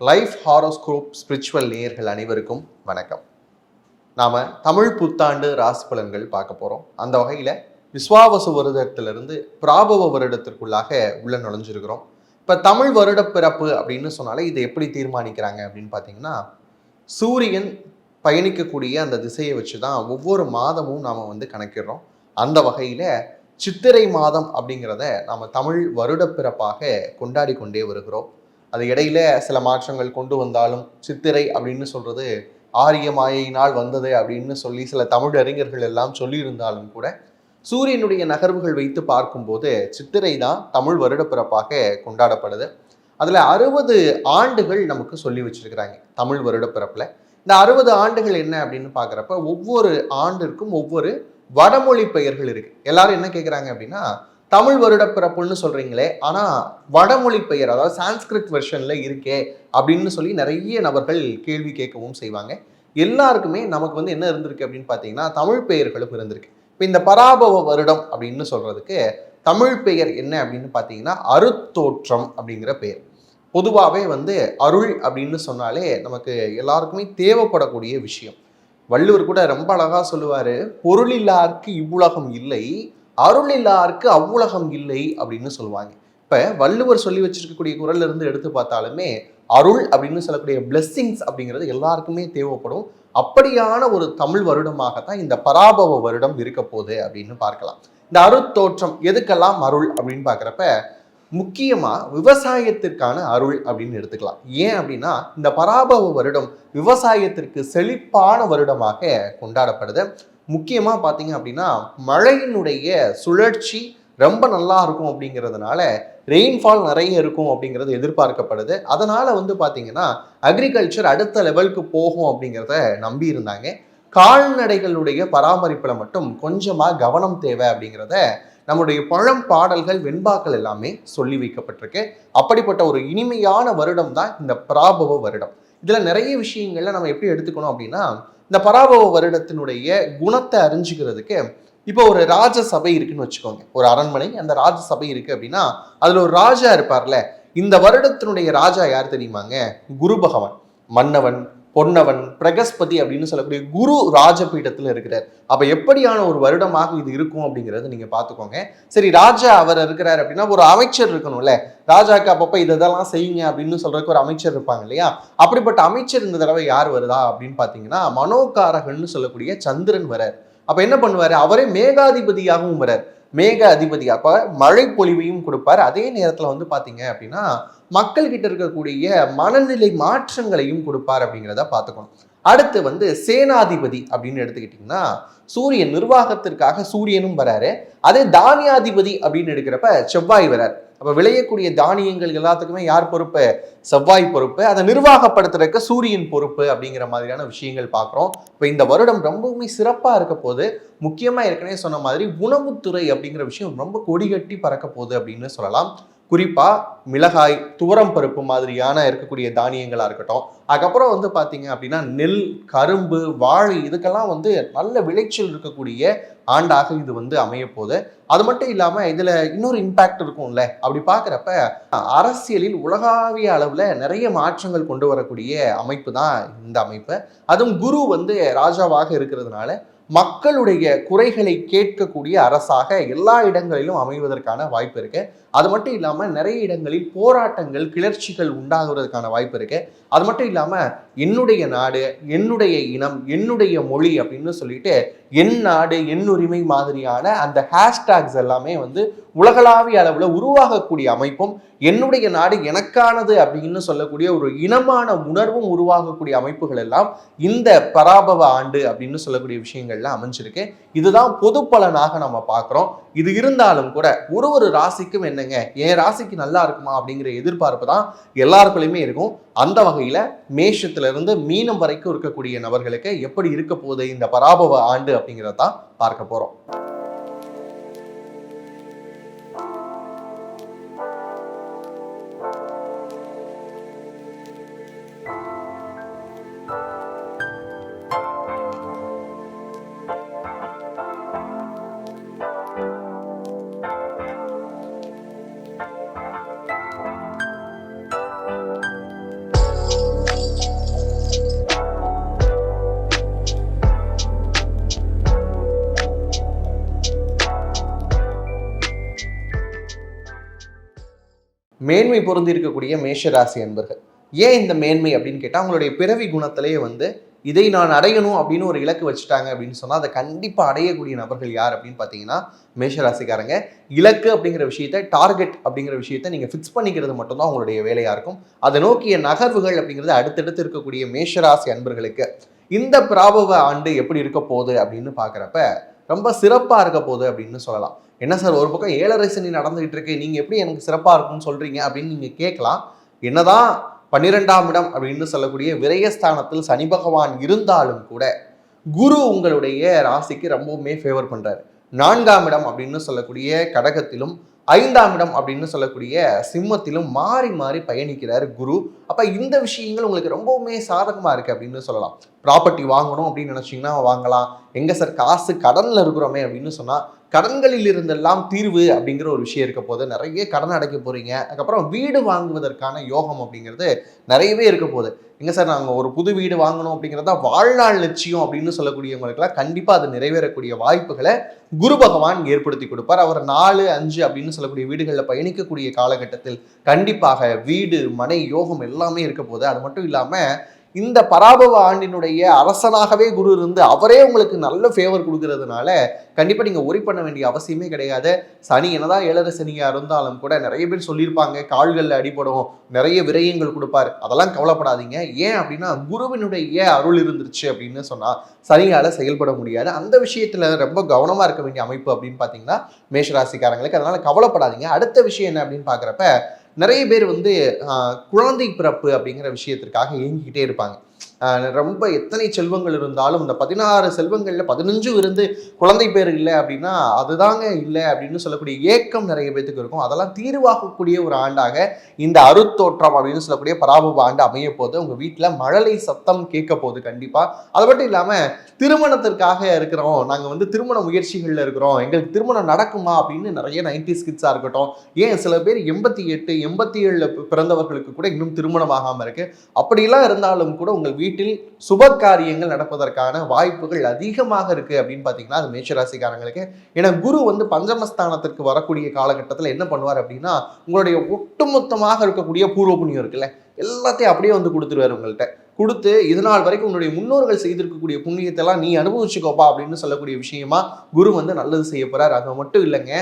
Life horoscope spiritual நேயர்கள் அனைவருக்கும் வணக்கம். நாம் தமிழ் புத்தாண்டு ராசி பலன்கள் பார்க்க போகிறோம். அந்த வகையில் விஸ்வாவசு வருடத்திலிருந்து பிராபவ வருடத்திற்குள்ளாக உள்ள நுழைஞ்சிருக்கிறோம். இப்போ தமிழ் வருட பிறப்பு அப்படின்னு சொன்னாலே இதை எப்படி தீர்மானிக்கிறாங்க அப்படின்னு பார்த்தீங்கன்னா, சூரியன் பயணிக்கக்கூடிய அந்த திசையை வச்சு தான் ஒவ்வொரு மாதமும் நாம் கணக்கிடுறோம். அந்த வகையில் சித்திரை மாதம் அப்படிங்கிறத நாம் தமிழ் வருட பிறப்பாக கொண்டாடி கொண்டே வருகிறோம். அது இடையில சில மாற்றங்கள் கொண்டு வந்தாலும் சித்திரை அப்படின்னு சொல்றது ஆரிய மாயையினால் வந்தது அப்படின்னு சொல்லி சில தமிழ் அறிஞர்கள் எல்லாம் சொல்லியிருந்தாலும் கூட சூரியனுடைய நகர்வுகள் வைத்து பார்க்கும்போது சித்திரை தான் தமிழ் வருட பிறப்பாக கொண்டாடப்படுது. அதுல 60 ஆண்டுகள் நமக்கு சொல்லி வச்சிருக்கிறாங்க தமிழ் வருட பிறப்புல. இந்த 60 ஆண்டுகள் என்ன அப்படின்னு பாக்குறப்ப ஒவ்வொரு ஆண்டிற்கும் ஒவ்வொரு வடமொழி பெயர்கள் இருக்கு. எல்லாரும் என்ன கேட்குறாங்க அப்படின்னா, தமிழ் வருட பிறப்புன்னு சொல்றீங்களே, ஆனா வடமொழி பெயர் அதாவது சான்ஸ்கிரிட் வெர்ஷன்ல இருக்கே அப்படின்னு சொல்லி நிறைய நபர்கள் கேள்வி கேட்கவும் செய்வாங்க. எல்லாருக்குமே நமக்கு என்ன இருந்திருக்கு அப்படின்னு பார்த்தீங்கன்னா, தமிழ் பெயர்களும் இருந்திருக்கு. இப்போ இந்த பராபவ வருடம் அப்படின்னு சொல்றதுக்கு தமிழ் பெயர் என்ன அப்படின்னு பார்த்தீங்கன்னா, அருத்தோற்றம் அப்படிங்கிற பெயர். பொதுவாகவே அருள் அப்படின்னு சொன்னாலே நமக்கு எல்லாருக்குமே தேவைப்படக்கூடிய விஷயம். வள்ளுவர் கூட ரொம்ப அழகா சொல்லுவாரு, பொருளில்லார்க்கு இவ்வுலகம் இல்லை, அருள் இல்லாருக்கு அவ்வுலகம் இல்லை அப்படின்னு சொல்லுவாங்க. இப்ப வள்ளுவர் சொல்லி வச்சிருக்கக்கூடிய குறள்ல இருந்து எடுத்து பார்த்தாலுமே அருள் அப்படின்னு சொல்லக்கூடிய பிளெஸ்ஸிங்ஸ் அப்படிங்கிறது எல்லாருக்குமே தேவைப்படும். அப்படியான ஒரு தமிழ் வருடமாகத்தான் இந்த பராபவ வருடம் இருக்க போகுது அப்படின்னு பார்க்கலாம். இந்த அருட்தோற்றம் எதுக்கெல்லாம் அருள் அப்படின்னு பார்க்குறப்ப முக்கியமா விவசாயத்திற்கான அருள் அப்படின்னு எடுத்துக்கலாம். ஏன் அப்படின்னா இந்த பராபவ வருடம் விவசாயத்திற்கு செழிப்பான வருடமாக கொண்டாடப்படுது. முக்கியமா பார்த்தீங்க அப்படின்னா மழையினுடைய சுழற்சி ரொம்ப நல்லா இருக்கும் அப்படிங்கிறதுனால ரெயின்ஃபால் நிறைய இருக்கும் அப்படிங்கிறது எதிர்பார்க்கப்படுது. அதனால பார்த்தீங்கன்னா அக்ரிகல்ச்சர் அடுத்த லெவலுக்கு போகும் அப்படிங்கிறத நம்பி இருந்தாங்க. கால்நடைகளுடைய பராமரிப்பில் மட்டும் கொஞ்சமா கவனம் தேவை அப்படிங்கிறத நம்முடைய பழம் பாடல்கள் வெண்பாக்கள் எல்லாமே சொல்லி வைக்கப்பட்டிருக்கு. அப்படிப்பட்ட ஒரு இனிமையான வருடம் தான் இந்த பராபவ வருடம். இதுல நிறைய விஷயங்கள்ல நம்ம எப்படி எடுத்துக்கணும் அப்படின்னா, இந்த பராபவ வருடத்தினுடைய குணத்தை அறிஞ்சுக்கிறதுக்கு இப்போ ஒரு ராஜசபை இருக்குன்னு வச்சுக்கோங்க. ஒரு அரண்மனை, அந்த ராஜசபை இருக்கு அப்படின்னா அதுல ஒரு ராஜா இருப்பார்ல. இந்த வருடத்தினுடைய ராஜா யார் தெரியுமாங்க? குரு பகவான், மன்னவன், பொன்னவன், பிரகஸ்பதி அப்படின்னு சொல்லக்கூடிய குரு ராஜபீடத்துல இருக்கிறார். அப்ப எப்படியான ஒரு வருடமாக இது இருக்கும் அப்படிங்கறத நீங்க பாத்துக்கோங்க. சரி, ராஜா அவர் இருக்கிறார் அப்படின்னா ஒரு அமைச்சர் இருக்கணும்ல. ராஜாக்கு அப்பப்ப இதெல்லாம் செய்யுங்க அப்படின்னு சொல்றதுக்கு ஒரு அமைச்சர் இருப்பாங்க இல்லையா? அப்படிப்பட்ட அமைச்சர் இந்த தடவை யார் வருதா அப்படின்னு பாத்தீங்கன்னா, மனோகாரகன்னு சொல்லக்கூடிய சந்திரன் வரார். அப்ப என்ன பண்ணுவாரு? அவரே மேகாதிபதியாகவும் வரார். மேக அதிபதி, அப்ப மழை பொழிவையும் கொடுப்பார். அதே நேரத்துல பாத்தீங்க அப்படின்னா மக்கள் கிட்ட இருக்கக்கூடிய மனநிலை மாற்றங்களையும் கொடுப்பார் அப்படிங்கிறத பார்த்துக்கணும். அடுத்து சேனாதிபதி அப்படின்னு எடுத்துக்கிட்டீங்கன்னா சூரியன், நிர்வாகத்திற்காக சூரியனும் வராரு. அதே தானியாதிபதி அப்படின்னு எடுக்கிறப்ப செவ்வாய் வரார். அப்ப விளையக்கூடிய தானியங்கள் எல்லாத்துக்குமே யார் பொறுப்பு? செவ்வாய் பொறுப்பு. அதை நிர்வாகப்படுத்துறதுக்கு சூரியன் பொறுப்பு அப்படிங்கிற மாதிரியான விஷயங்கள் பார்க்குறோம். இப்போ இந்த வருடம் ரொம்பவுமே சிறப்பாக இருக்க போது. முக்கியமாக ஏற்கனவே சொன்ன மாதிரி உணவுத்துறை அப்படிங்கிற விஷயம் ரொம்ப கொடிகட்டி பறக்க போகுது அப்படின்னு சொல்லலாம். குறிப்பா மிளகாய், துவரம் பருப்பு மாதிரியான இருக்கக்கூடிய தானியங்களா இருக்கட்டும். அதுக்கப்புறம் பாத்தீங்க அப்படின்னா நெல், கரும்பு, வாழை இதுக்கெல்லாம் நல்ல விளைச்சல் இருக்கக்கூடிய ஆண்டாக இது அமைய போகுது. அது மட்டும் இல்லாம இதுல இன்னொரு இம்பாக்ட் இருக்கும்ல. அப்படி பாக்குறப்ப அரசியலில் உலகாவிய அளவுல நிறைய மாற்றங்கள் கொண்டு வரக்கூடிய அமைப்பு தான் இந்த அமைப்பு. அதுவும் குரு ராஜாவாக இருக்கிறதுனால மக்களுடைய குறைகளை கேட்கக்கூடிய அரசாக எல்லா இடங்களிலும் அமைவதற்கான வாய்ப்பு இருக்கு. அது மட்டும் இல்லாம நிறைய இடங்களில் போராட்டங்கள், கிளர்ச்சிகள் உண்டாகுவதற்கான வாய்ப்பு இருக்கு. அது மட்டும் இல்லாம என்னுடைய நாடு, என்னுடைய இனம், என்னுடைய மொழி அப்படின்னு சொல்லிட்டு என் நாடு, என் உரிமை மாதிரியான அந்த ஹேஷ்டாக்ஸ் எல்லாமே உலகளாவிய அளவுல உருவாகக்கூடிய அமைப்பும், என்னுடைய நாடு எனக்கானது அப்படின்னு சொல்லக்கூடிய ஒரு இனமான உணர்வும் உருவாகக்கூடிய அமைப்புகள் எல்லாம் இந்த பராபவ ஆண்டு அப்படின்னு சொல்லக்கூடிய விஷயங்கள்ல அமைஞ்சிருக்கு. இதுதான் பொது பலனாக நம்ம பார்க்கிறோம். இது இருந்தாலும் கூட ஒரு ராசிக்கும் என்னங்க, என் ராசிக்கு நல்லா இருக்குமா அப்படிங்கிற எதிர்பார்ப்பு தான் எல்லாருக்குள்ளயுமே இருக்கும். அந்த வகையில மேஷத்துல இருந்து மீனம் வரைக்கும் இருக்கக்கூடிய நபர்களுக்கு எப்படி இருக்க போகுது இந்த பராபவ ஆண்டு அப்படிங்கிறத பார்க்க போறோம். மேன்மை பொருந்தி இருக்கக்கூடிய மேஷராசி அன்பர்கள். ஏன் இந்த மேன்மை அப்படின்னு கேட்டால், அவங்களுடைய பிறவி குணத்திலேயே வந்து இதை நான் அடையணும் அப்படின்னு ஒரு இலக்கு வச்சுட்டாங்க அப்படின்னு சொன்னால் அதை கண்டிப்பாக அடையக்கூடிய நபர்கள் யார் அப்படின்னு பார்த்தீங்கன்னா மேஷராசிக்காரங்க. இலக்கு அப்படிங்கிற விஷயத்தை, டார்கெட் அப்படிங்கிற விஷயத்தை நீங்கள் ஃபிக்ஸ் பண்ணிக்கிறது மட்டும்தான் உங்களுடைய வேலையாக இருக்கும். அதை நோக்கிய நகர்வுகள் அப்படிங்கிறது அடுத்தடுத்து இருக்கக்கூடிய மேஷராசி அன்பர்களுக்கு இந்த பிராபவ ஆண்டு எப்படி இருக்க போகுது அப்படின்னு பார்க்குறப்ப ரொம்ப சிறப்பாக இருக்க போகுது அப்படின்னு சொல்லலாம். என்ன சார், ஒரு பக்கம் 7.5 சனி நடந்துகிட்டு இருக்கு, நீங்கள் எப்படி எனக்கு சிறப்பாக இருக்கும்னு சொல்கிறீங்க அப்படின்னு நீங்கள் கேட்கலாம். என்னதான் 12ஆம் இடம் அப்படின்னு சொல்லக்கூடிய விரயஸ்தானத்தில் சனி பகவான் இருந்தாலும் கூட குரு உங்களுடைய ராசிக்கு ரொம்பவுமே ஃபேவர் பண்றாரு. 4ஆம் இடம் அப்படின்னு சொல்லக்கூடிய கடகத்திலும் 5ஆம் இடம் அப்படின்னு சொல்லக்கூடிய சிம்மத்திலும் மாறி மாறி பயணிக்கிறார் குரு. அப்ப இந்த விஷயங்கள் உங்களுக்கு ரொம்பவுமே சாதகமா இருக்கு அப்படின்னு சொல்லலாம். ப்ராப்பர்ட்டி வாங்கணும் அப்படின்னு நினைச்சீங்கன்னா வாங்கலாம். எங்க சார் காசு கடன்ல இருக்கிறோமே அப்படின்னு சொன்னா கடன்களில் இருந்தெல்லாம் தீர்வு அப்படிங்கிற ஒரு விஷயம் இருக்க போது. நிறைய கடன் அடைக்க போறீங்க. அதுக்கப்புறம் வீடு வாங்குவதற்கான யோகம் அப்படிங்கிறது நிறையவே இருக்க போகுது. எங்க சார், நாங்கள் ஒரு புது வீடு வாங்கணும் அப்படிங்கிறதா வாழ்நாள் லட்சியம் அப்படின்னு சொல்லக்கூடியவங்களுக்குலாம் கண்டிப்பாக அது நிறைவேறக்கூடிய வாய்ப்புகளை குரு பகவான் ஏற்படுத்தி கொடுப்பார். அவர் 4, 5 அப்படின்னு சொல்லக்கூடிய வீடுகளில் பயணிக்கக்கூடிய காலகட்டத்தில் கண்டிப்பாக வீடு, மனை யோகம் எல்லாமே இருக்க போகுது. அது மட்டும் இல்லாமல் இந்த பராபவ ஆண்டினுடைய அரசனாகவே குரு இருந்து அவரே உங்களுக்கு நல்ல ஃபேவர் கொடுக்கறதுனால கண்டிப்பாக நீங்கள் ஒரி பண்ண வேண்டிய அவசியமே கிடையாது. சனி என்னதான் 7.5 சனியாக இருந்தாலும் கூட நிறைய பேர் சொல்லியிருப்பாங்க கால்களில் அடிபடும், நிறைய விரயங்கள் கொடுப்பார். அதெல்லாம் கவலைப்படாதீங்க. ஏன் அப்படின்னா குருவினுடைய அருள் இருந்துருச்சு அப்படின்னு சொன்னால் சனியால் செயல்பட முடியாது. அந்த விஷயத்தில் ரொம்ப கவனமாக இருக்க வேண்டிய அமைப்பு அப்படின்னு பார்த்தீங்கன்னா மேஷராசிக்காரங்களுக்கு. அதனால கவலைப்படாதீங்க. அடுத்த விஷயம் என்ன அப்படின்னு பார்க்குறப்ப நிறைய பேர் வந்து குழந்தை பிறப்பு அப்படிங்கிற விஷயத்திற்காக ஏங்கிக்கிட்டே இருப்பாங்க. ரொம்ப எத்தனை செல்வங்கள் இருந்தாலும் இந்த 16 செல்வங்களில் 15 இருந்து குழந்தை பேர் இல்லை அப்படின்னா அதுதாங்க இல்லை அப்படின்னு சொல்லக்கூடிய ஏக்கம் நிறைய பேத்துக்கு இருக்கும். அதெல்லாம் தீர்வாகக்கூடிய ஒரு ஆண்டாக இந்த அருத்தோற்றம் அப்படின்னு சொல்லக்கூடிய பராபவ ஆண்டு அமைய போது. உங்கள் வீட்டில் மழலை சத்தம் கேட்க போகுது கண்டிப்பாக. அது மட்டும் இல்லாமல் திருமணத்திற்காக இருக்கிறோம், நாங்கள் வந்து திருமண முயற்சிகளில் இருக்கிறோம், எங்களுக்கு திருமணம் நடக்குமா அப்படின்னு நிறைய 90s கிட்ஸாக இருக்கட்டும், ஏன் சில பேர் 88, 87 பிறந்தவர்களுக்கு கூட இன்னும் திருமணம் ஆகாமல் இருக்கு. அப்படிலாம் இருந்தாலும் கூட உங்கள் வீட்டில் சுப காரியங்கள் நடப்பதற்கான வாய்ப்புகள் அதிகமாக இருக்கு அப்படின்னு பார்த்தீங்கன்னா அது மேஷராசிக்காரங்களுக்கு. ஏன்னா குரு வந்து பஞ்சமஸ்தானத்திற்கு வரக்கூடிய காலகட்டத்தில் என்ன பண்ணுவார் அப்படின்னா உங்களுடைய ஒட்டுமொத்தமாக இருக்கக்கூடிய பூர்வ புண்ணியம் இருக்குல்ல எல்லாத்தையும் அப்படியே வந்து கொடுத்துருவார் உங்கள்கிட்ட. கொடுத்து இதனால் வரைக்கும் உன்னுடைய முன்னோர்கள் செய்திருக்கக்கூடிய புண்ணியத்தெல்லாம் நீ அனுபவிச்சுக்கோப்பா அப்படின்னு சொல்லக்கூடிய விஷயமா குரு வந்து நல்லது செய்ய போறார். அது மட்டும் இல்லைங்க,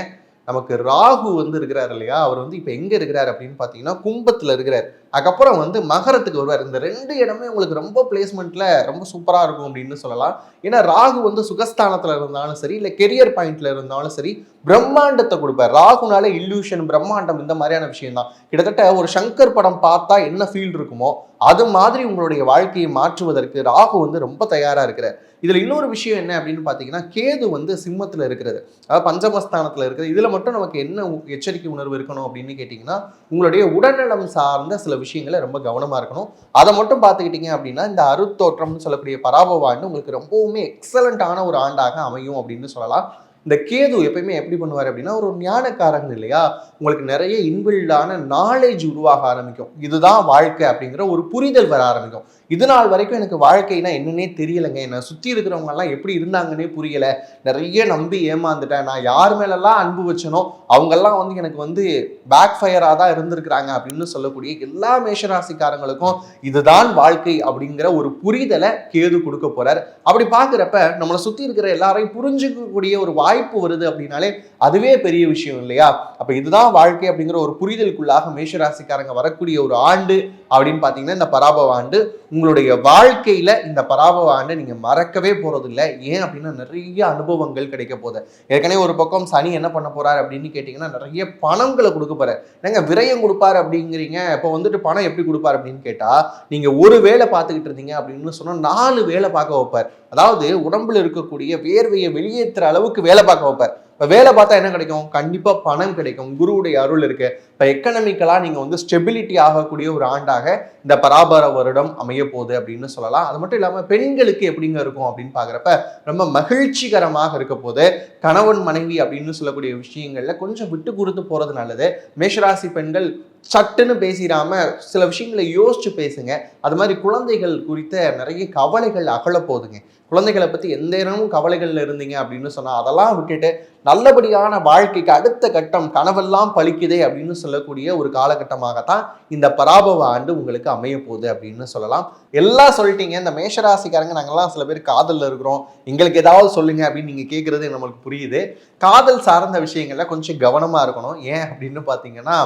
நமக்கு ராகு வந்து இருக்கிறார் இல்லையா, அவர் வந்து இப்போ எங்கே இருக்கிறார் அப்படின்னு பார்த்தீங்கன்னா கும்பத்தில் இருக்கிறார். அதுக்கப்புறம் வந்து மகரத்துக்கு வருவார். இந்த 2 இடமே உங்களுக்கு ரொம்ப பிளேஸ்மெண்ட்டில் ரொம்ப சூப்பராக இருக்கும் அப்படின்னு சொல்லலாம். ஏன்னா ராகு வந்து சுகஸ்தானத்தில் இருந்தாலும் சரி, இல்லை கெரியர் பாயிண்ட்ல இருந்தாலும் சரி பிரம்மாண்டத்தை கொடுப்பார். ராகுனாலே இல்லூஷன், பிரம்மாண்டம் இந்த மாதிரியான விஷயம் தான். கிட்டத்தட்ட ஒரு சங்கர் படம் பார்த்தா என்ன ஃபீல் இருக்குமோ அது மாதிரி உங்களுடைய வாழ்க்கையை மாற்றுவதற்கு ராகு வந்து ரொம்ப தயாராக இருக்கிறார். இதில் இன்னொரு விஷயம் என்ன அப்படின்னு பார்த்தீங்கன்னா கேது வந்து சிம்மத்தில் இருக்கிறது, அதாவது பஞ்சமஸ்தானத்தில் இருக்கிறது. இதில் மட்டும் நமக்கு என்ன எச்சரிக்கை உணர்வு இருக்கணும் அப்படின்னு கேட்டிங்கன்னா உங்களுடைய உடல்நலம் சார்ந்த சில விஷயங்களை ரொம்ப கவனமாக இருக்கணும். அதை மட்டும் பார்த்துக்கிட்டீங்க அப்படின்னா இந்த அருத்தோற்றம்னு சொல்லக்கூடிய பராபவ ஆண்டு உங்களுக்கு ரொம்பவுமே எக்ஸலண்ட்டான ஒரு ஆண்டாக அமையும் அப்படின்னு சொல்லலாம். இந்த கேது எப்பயுமே எப்படி பண்ணுவார் அப்படின்னா ஒரு ஞானக்காரங்க இல்லையா, உங்களுக்கு நிறைய இன்பில்டான நாலேஜ் உருவாக ஆரம்பிக்கும். இதுதான் வாழ்க்கை அப்படிங்கிற ஒரு புரிதல் வர ஆரம்பிக்கும். இது நாள் வரைக்கும் எனக்கு வாழ்க்கைனா என்னன்னே தெரியலைங்க, என்னை சுற்றி இருக்கிறவங்க எல்லாம் எப்படி இருந்தாங்கன்னே புரியலை, நிறைய நம்பி ஏமாந்துட்டேன், நான் யார் மேலெல்லாம் அன்பு வச்சனோ அவங்கெல்லாம் வந்து எனக்கு வந்து பேக் ஃபயராக தான் இருந்திருக்கிறாங்க அப்படின்னு சொல்லக்கூடிய எல்லா மேஷராசிக்காரங்களுக்கும் இதுதான் வாழ்க்கை அப்படிங்கிற ஒரு புரிதலை கேது கொடுக்க போறார். அப்படி பார்க்குறப்ப நம்மளை சுற்றி இருக்கிற எல்லாரையும் புரிஞ்சுக்கக்கூடிய ஒரு வாய்ப்பு வருது அப்படின்னாலே அதுவே பெரிய விஷயம் இல்லையா. அப்ப இதுதான் வாழ்க்கை அப்படிங்கிற ஒரு புரிதலுக்குள்ளாக மேஷராசிக்காரங்க வரக்கூடிய ஒரு ஆண்டு அப்படின்னு பார்த்தீங்கன்னா இந்த பராபவ ஆண்டு. உங்களுடைய வாழ்க்கையில இந்த பராபவ ஆண்டு நீங்க மறக்கவே போறது இல்லை. ஏன் அப்படின்னா நிறைய அனுபவங்கள் கிடைக்க போகுது. ஏற்கனவே ஒரு பக்கம் சனி என்ன பண்ண போறாரு அப்படின்னு கேட்டீங்கன்னா நிறைய பணங்களை கொடுக்க போறாரு. ஏங்க விரயம் கொடுப்பாரு அப்படிங்கிறீங்க, இப்போ வந்துட்டு பணம் எப்படி கொடுப்பாரு அப்படின்னு கேட்டா நீங்க ஒரு வேலை பார்த்துக்கிட்டு இருந்தீங்க அப்படின்னு சொன்னா 4 வேலை பார்க்க வைப்பார். அதாவது உடம்புல இருக்கக்கூடிய வேர்வையை வெளியேற்றுற அளவுக்கு வேலை பார்க்க வைப்பார். இப்போ வேலை பார்த்தா என்ன கிடைக்கும்? கண்டிப்பாக பணம் கிடைக்கும். குருவுடைய அருள் இருக்கு. இப்போ எக்கனாமிக்கலாக நீங்கள் வந்து ஸ்டெபிலிட்டி ஆகக்கூடிய ஒரு ஆண்டாக இந்த பராபர வருடம் அமைய போகுது அப்படின்னு சொல்லலாம். அது மட்டும் இல்லாமல் பெண்களுக்கு எப்படிங்க இருக்கும் அப்படின்னு பார்க்குறப்ப ரொம்ப மகிழ்ச்சிகரமாக இருக்க போது. கணவன் மனைவி அப்படின்னு சொல்லக்கூடிய விஷயங்கள்ல கொஞ்சம் விட்டு கொடுத்து போகிறது நல்லது. மேஷராசி பெண்கள் சட்டுன்னு பேசிடாம சில விஷயங்களை யோசிச்சு பேசுங்க. அது மாதிரி குழந்தைகள் குறித்த நிறைய கவலைகள் அகல போதுங்க. குழந்தைகளை பத்தி எந்த நேரமும் கவலைகள்ல இருந்தீங்க அப்படின்னு சொன்னா அதெல்லாம் விட்டுட்டு நல்லபடியான வாழ்க்கைக்கு அடுத்த கட்டம் கனவெல்லாம் பலிக்குதே அப்படின்னு சொல்லக்கூடிய ஒரு காலகட்டமாகத்தான் இந்த பராபவ ஆண்டு உங்களுக்கு அமைய போகுது அப்படின்னு சொல்லலாம். எல்லாம் சொல்லிட்டீங்க. இந்த மேஷராசிக்காரங்க நாங்கெல்லாம் சில பேர் காதல்ல இருக்கிறோம், எங்களுக்கு ஏதாவது சொல்லுங்க அப்படின்னு நீங்க கேட்கறது நம்மளுக்கு புரியுது. காதல் சார்ந்த விஷயங்கள்ல கொஞ்சம் கவனமா இருக்கணும். ஏன் அப்படின்னு பாத்தீங்கன்னா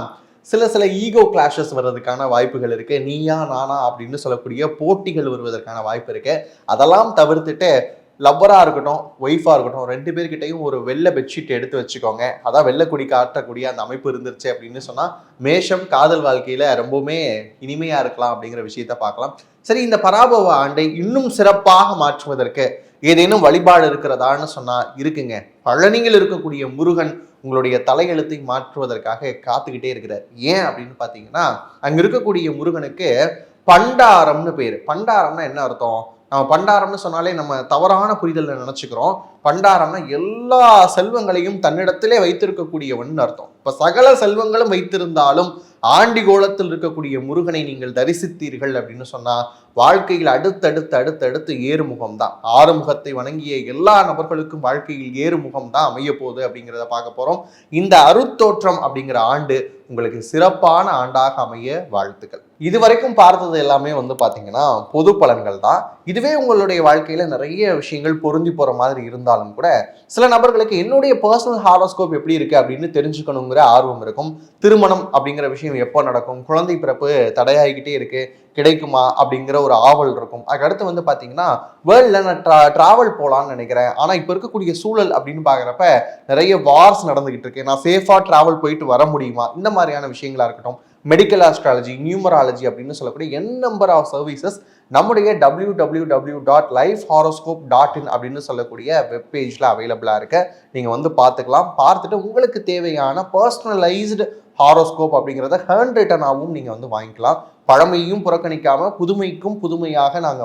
சில ஈகோ கிளாஷஸ் வர்றதுக்கான வாய்ப்புகள் இருக்கு. நீயா நானா அப்படின்னு சொல்லக்கூடிய போட்டிகள் வருவதற்கான வாய்ப்பு இருக்கு. அதெல்லாம் தவிர்த்துட்டு லவ்வரா இருக்கட்டும், ஒய்ஃபா இருக்கட்டும், 2 பேர்கிட்டையும் ஒரு வெள்ளை பெட்ஷீட் எடுத்து வச்சுக்கோங்க. அதான் வெள்ளை கொடி காட்டக்கூடிய அந்த அமைப்பு இருந்துருச்சு அப்படின்னு சொன்னா மேஷம் காதல் வாழ்க்கையில ரொம்பவுமே இனிமையா இருக்கலாம் அப்படிங்கிற விஷயத்த பார்க்கலாம். சரி, இந்த பராபவ ஆண்டை இன்னும் சிறப்பாக மாற்றுவதற்கு ஏதேனும் வழிபாடு இருக்கிறதான்னு சொன்னா இருக்குங்க. பழனியில் இருக்கக்கூடிய முருகன் உங்களுடைய தலையெழுத்தை மாற்றுவதற்காக காத்துக்கிட்டே இருக்கிறார். ஏன் அப்படின்னு பார்த்தீங்கன்னா அங்க இருக்கக்கூடிய முருகனுக்கு பண்டாரம்னு பேரு. பண்டாரம்னா என்ன அர்த்தம்? நம்ம பண்டாரம்னு சொன்னாலே நம்ம தவறான புரிதல்ல நினைச்சுக்கிறோம். பண்டாரம்னா எல்லா செல்வங்களையும் தன்னிடத்திலே வைத்திருக்கக்கூடியவன் அர்த்தம். இப்ப சகல செல்வங்களும் வைத்திருந்தாலும் ஆண்டிகோலத்தில் இருக்கக்கூடிய முருகனை நீங்கள் தரிசித்தீர்கள் அப்படின்னு சொன்னா வாழ்க்கையில் அடுத்தடுத்து ஏறுமுகம் தான். ஆறுமுகத்தை வணங்கிய எல்லா நபர்களுக்கும் வாழ்க்கையில் ஏறுமுகம் தான் அமைய போகுது அப்படிங்கிறத பார்க்க போறோம். இந்த அருத்தோற்றம் அப்படிங்கிற ஆண்டு உங்களுக்கு சிறப்பான ஆண்டாக அமைய வாழ்த்துக்கள். இதுவரைக்கும் பார்த்தது எல்லாமே பாத்தீங்கன்னா பொது பலன்கள் தான். இதுவே உங்களுடைய வாழ்க்கையில நிறைய விஷயங்கள் பொருந்தி போற மாதிரி இருந்தாலும் கூட சில நபர்களுக்கு என்னுடைய பர்சனல் ஹாரோஸ்கோப் எப்படி இருக்கு அப்படின்னு தெரிஞ்சுக்கணுங்கிற ஆர்வம் இருக்கும். திருமணம் அப்படிங்கிற விஷயம் எப்போ நடக்கும், குழந்தை பிறப்பு தடையாகிக்கிட்டே இருக்கு, கிடைக்குமா அப்படிங்கிற ஒரு ஆவல் இருக்கும். அதுக்கடுத்து பாத்தீங்கன்னா வேர்ல்ட்ல நான் டிராவல் போகலான்னு நினைக்கிறேன், ஆனா இப்ப இருக்கக்கூடிய சூழல் அப்படின்னு பாக்குறப்ப நிறைய வார்ஸ் நடந்துகிட்டு இருக்கு, நான் சேஃபா டிராவல் போயிட்டு வர முடியுமா, இந்த மாதிரியான விஷயங்களா இருக்கட்டும். மெடிக்கல் ஆஸ்ட்ராலஜி, நியூமராலஜி அப்படின்னு சொல்லக்கூடிய நம்பர் ஆஃப் சர்வீசஸ் நம்முடைய www.lifehoroscope.in அப்படின்னு சொல்லக்கூடிய வெப் பேஜ்ல அவைலபிளா இருக்கு. நீங்க பார்த்துக்கலாம். பார்த்துட்டு உங்களுக்கு தேவையான பர்சனலைஸ்டு ஹாரோஸ்கோப் அப்படிங்கிறத ஹேண்ட் ரிட்டனாகவும் நீங்க வாங்கிக்கலாம். பழமையும் புறக்கணிக்காம புதுமைக்கும் புதுமையாக நாங்க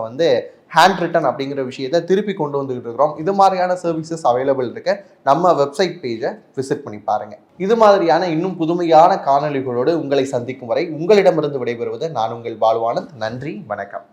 ஹேண்ட் ரிட்டன் அப்படிங்கிற விஷயத்தை திருப்பி கொண்டு வந்துகிட்டு இருக்கிறோம். இது மாதிரியான சர்வீசஸ் அவைலபிள் இருக்கு. நம்ம வெப்சைட் பேஜை விசிட் பண்ணி பாருங்க. இது மாதிரியான இன்னும் புதுமையான காணொளிகளோடு உங்களை சந்திக்கும் வரை உங்களிடமிருந்து விடைபெறுவது நான் உங்கள் பாலுவானந்த். நன்றி, வணக்கம்.